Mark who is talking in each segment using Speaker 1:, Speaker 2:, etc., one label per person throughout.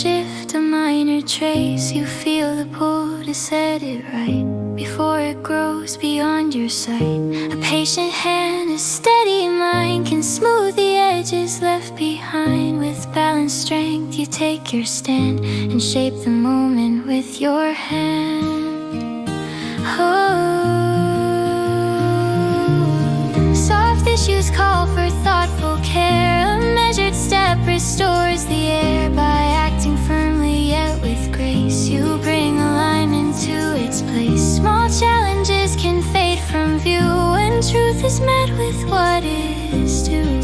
Speaker 1: shift, a minor trace. You feel the pull to set it right before it grows beyond your sight. A patient hand, a steady mind can smooth the edges left behind. With balanced strength you take your stand and shape the moment with your hand. Soft issues call for thoughtful care. A measured step restores the air. By acting firmly yet with grace, you bring alignment to its place. Small challenges can fade from view when truth is met with what is due.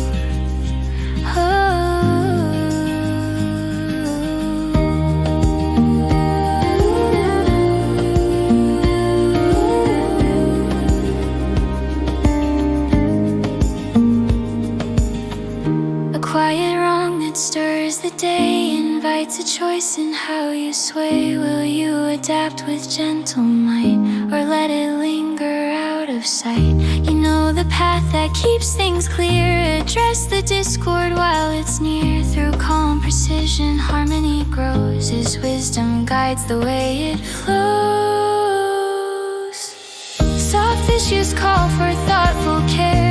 Speaker 1: A quiet wrong that stirs the day invites a choice in how you sway. Will you adapt with gentle might, or let it linger out of sight? You know the path that keeps things clear. Address the discord while it's near. Through calm precision, harmony grows as wisdom guides the way it flows. Soft issues call for thoughtful care.